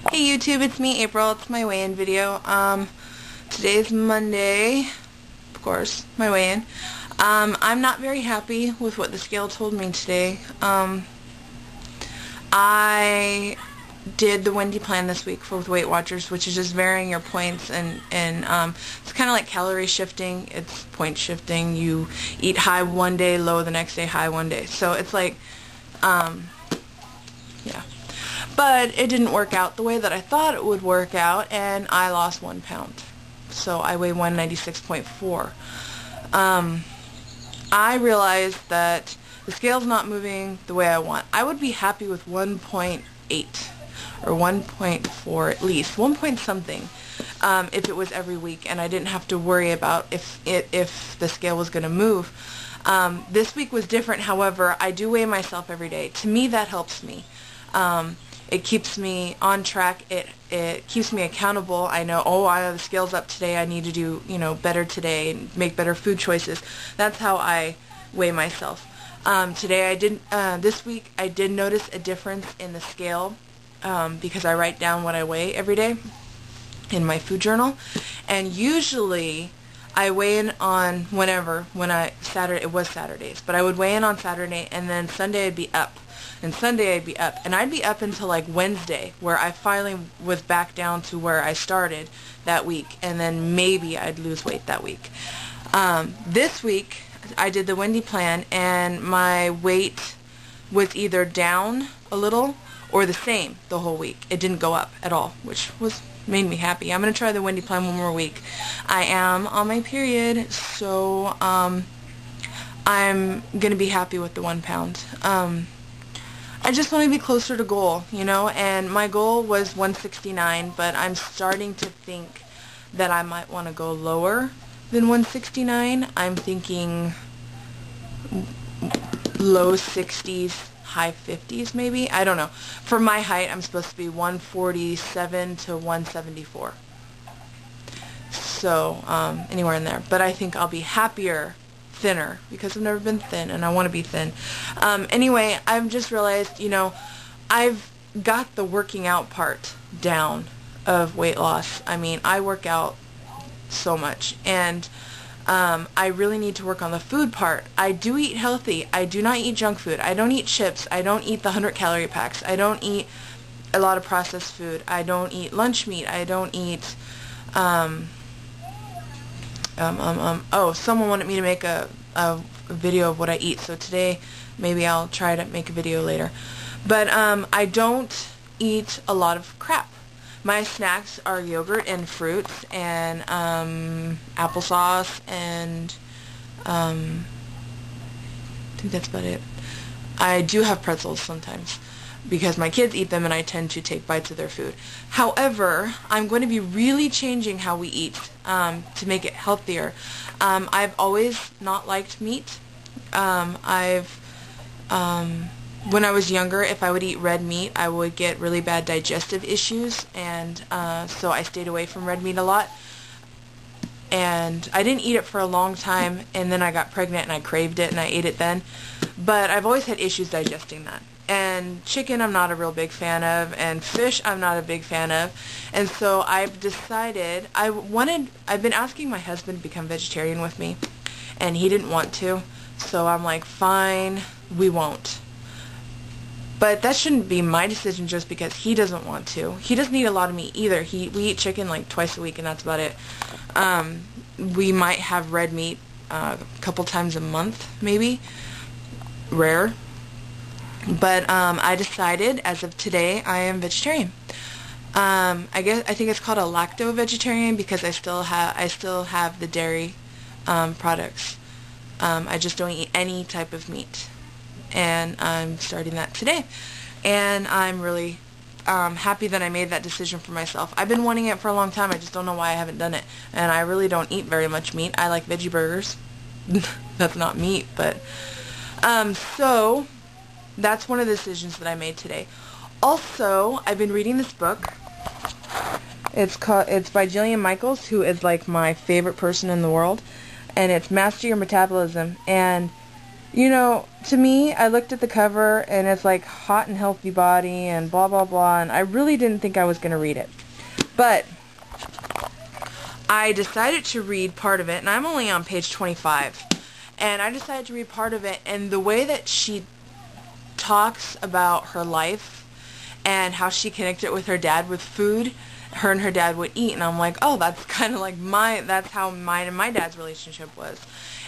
Hey YouTube, it's me, April. It's my weigh-in video. Today's Monday, of course, my weigh-in. I'm not very happy with what the scale told me today. I did the Wendy plan this week with Weight Watchers, which is just varying your points, and it's kind of like calorie shifting. It's point shifting. You eat high one day, low the next day, high one day. So it's like, yeah. But it didn't work out the way that I thought it would work out, and I lost 1 pound. So I weigh 196.4. I realized that the scale's not moving the way I want. I would be happy with 1.8 or 1.4 at least, 1 point something, if it was every week and I didn't have to worry about if the scale was going to move. This week was different, however. I do weigh myself every day. To me, that helps me. It keeps me on track. It keeps me accountable. I know, the scale's up today. I need to do, better today and make better food choices. That's how I weigh myself. This week I did notice a difference in the scale because I write down what I weigh every day in my food journal. And usually I weigh in on it was Saturdays, but I would weigh in on Saturday, and then Sunday I'd be up. And Sunday I'd be up, and I'd be up until like Wednesday, where I finally was back down to where I started that week, and then maybe I'd lose weight that week. This week I did the Wendy plan, and my weight was either down a little or the same the whole week. It didn't go up at all, which made me happy. I'm going to try the Wendy plan one more week. I am on my period, so I'm going to be happy with the 1 pound. I just want to be closer to goal, and my goal was 169, but I'm starting to think that I might want to go lower than 169. I'm thinking low 60s, high 50s maybe. I don't know. For my height, I'm supposed to be 147 to 174. So, anywhere in there. But I think I'll be happier thinner, because I've never been thin and I want to be thin. Anyway, I've just realized, I've got the working out part down of weight loss. I mean, I work out so much, and I really need to work on the food part. I do eat healthy. I do not eat junk food. I don't eat chips. I don't eat the 100-calorie packs. I don't eat a lot of processed food. I don't eat lunch meat. I don't eat someone wanted me to make a video of what I eat, so today maybe I'll try to make a video later. But I don't eat a lot of crap. My snacks are yogurt and fruits and applesauce, and I think that's about it. I do have pretzels sometimes, because my kids eat them and I tend to take bites of their food. When I'm going to be really changing how we eat to make it healthier. I've always not liked meat. When I was younger, if I would eat red meat, I would get really bad digestive issues, and so I stayed away from red meat a lot. And I didn't eat it for a long time, and then I got pregnant and I craved it and I ate it then. But I've always had issues digesting that. And chicken I'm not a real big fan of, and fish I'm not a big fan of. And so I've decided, I've been asking my husband to become vegetarian with me, and he didn't want to. So I'm like, fine, we won't. But that shouldn't be my decision just because he doesn't want to. He doesn't eat a lot of meat either. We eat chicken like twice a week, and that's about it. We might have red meat a couple times a month, maybe. Rare. But I decided, as of today, I am vegetarian. I think it's called a lacto-vegetarian because I still have the dairy products. I just don't eat any type of meat, and I'm starting that today. And I'm really happy that I made that decision for myself. I've been wanting it for a long time. I just don't know why I haven't done it. And I really don't eat very much meat. I like veggie burgers. That's not meat, but so that's one of the decisions that I made today. Also, I've been reading this book. It's by Jillian Michaels, who is like my favorite person in the world, and it's Master Your Metabolism. And You know, to me, I looked at the cover and it's like hot and healthy body and blah blah blah, and I really didn't think I was going to read it. But I decided to read part of it, and I'm only on page 25. And I decided to read part of it, and the way that she talks about her life and how she connected with her dad with food, her and her dad would eat, and I'm like, oh, that's kind of like that's how mine and my dad's relationship was.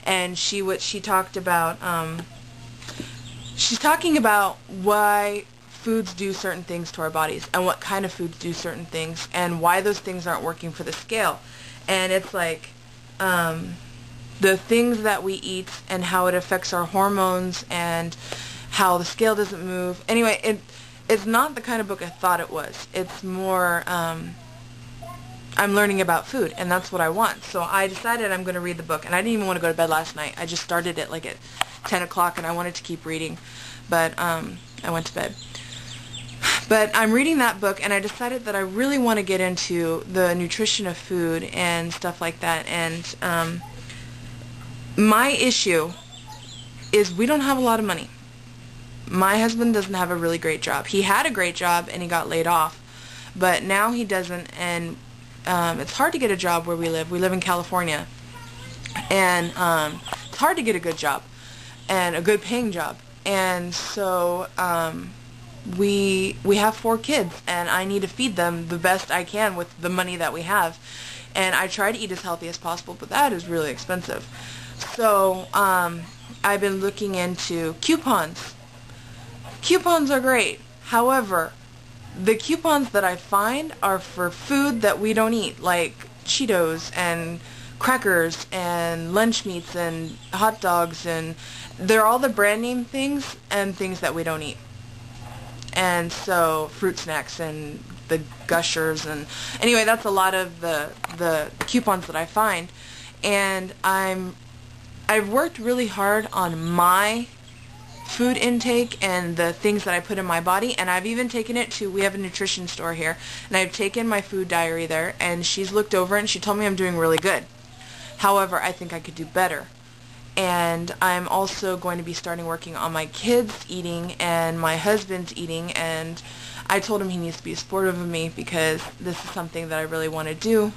And she talked about, she's talking about why foods do certain things to our bodies and what kind of foods do certain things and why those things aren't working for the scale. And it's like the things that we eat and how it affects our hormones and how the scale doesn't move. Anyway, it's not the kind of book I thought it was. It's more, I'm learning about food, and that's what I want. So I decided I'm going to read the book, and I didn't even want to go to bed last night. I just started it like at 10 o'clock, and I wanted to keep reading, but I went to bed. But I'm reading that book, and I decided that I really want to get into the nutrition of food and stuff like that. And my issue is we don't have a lot of money. My husband doesn't have a really great job. He had a great job, and he got laid off, but now he doesn't, and it's hard to get a job where we live. We live in California, and it's hard to get a good job and a good paying job. And so we have 4 kids, and I need to feed them the best I can with the money that we have. And I try to eat as healthy as possible, but that is really expensive. So I've been looking into coupons. Coupons are great. However, the coupons that I find are for food that we don't eat, like Cheetos and crackers and lunch meats and hot dogs, and they're all the brand name things and things that we don't eat. And so fruit snacks and the Gushers, and anyway, that's a lot of the coupons that I find. And I've worked really hard on my food intake and the things that I put in my body, and I've even taken it to, we have a nutrition store here, and I've taken my food diary there, and she's looked over and she told me I'm doing really good. However, I think I could do better. And I'm also going to be starting working on my kids' eating and my husband's eating, and I told him he needs to be supportive of me because this is something that I really want to do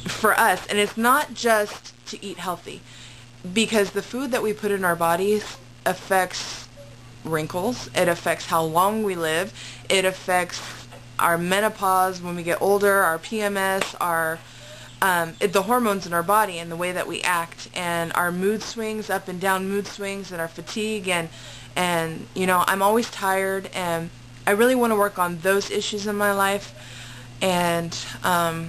for us. And it's not just to eat healthy, because the food that we put in our bodies affects wrinkles, it affects how long we live, it affects our menopause when we get older, our PMS, our the hormones in our body and the way that we act, and our mood swings, up and down mood swings, and our fatigue, and you know, I'm always tired, and I really want to work on those issues in my life. And I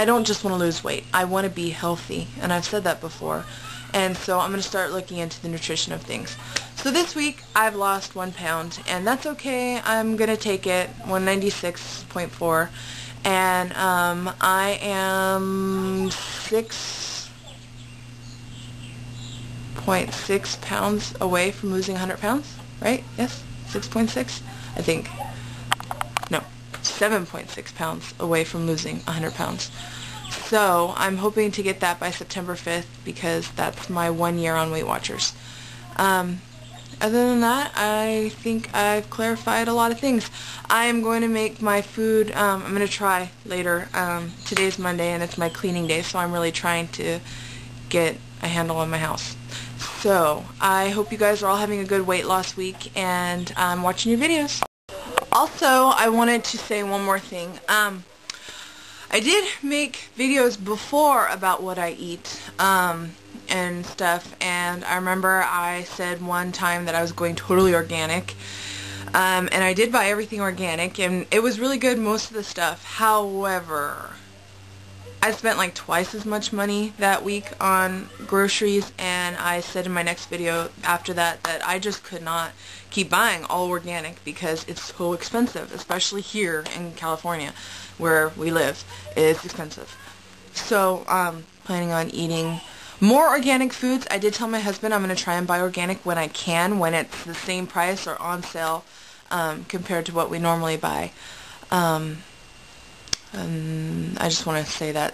don't just want to lose weight, I want to be healthy, and I've said that before. And so I'm going to start looking into the nutrition of things. So this week I've lost 1 pound, and that's okay. I'm going to take it, 196.4, and I am 6.6 pounds away from losing 100 pounds, right? Yes? 6.6? I think. No, 7.6 pounds away from losing 100 pounds. So I'm hoping to get that by September 5th because that's my 1 year on Weight Watchers. Other than that, I think I've clarified a lot of things. I am going to make my food, I'm going to try later. Today's Monday and it's my cleaning day, so I'm really trying to get a handle on my house. So I hope you guys are all having a good weight loss week, and I'm watching your videos. Also, I wanted to say one more thing. I did make videos before about what I eat and stuff, and I remember I said one time that I was going totally organic, and I did buy everything organic, and it was really good, most of the stuff. However, I spent like twice as much money that week on groceries, and I said in my next video after that that I just could not keep buying all organic because it's so expensive, especially here in California where we live. It's expensive. So I'm planning on eating more organic foods. I did tell my husband I'm going to try and buy organic when I can, when it's the same price or on sale compared to what we normally buy. And I just want to say that.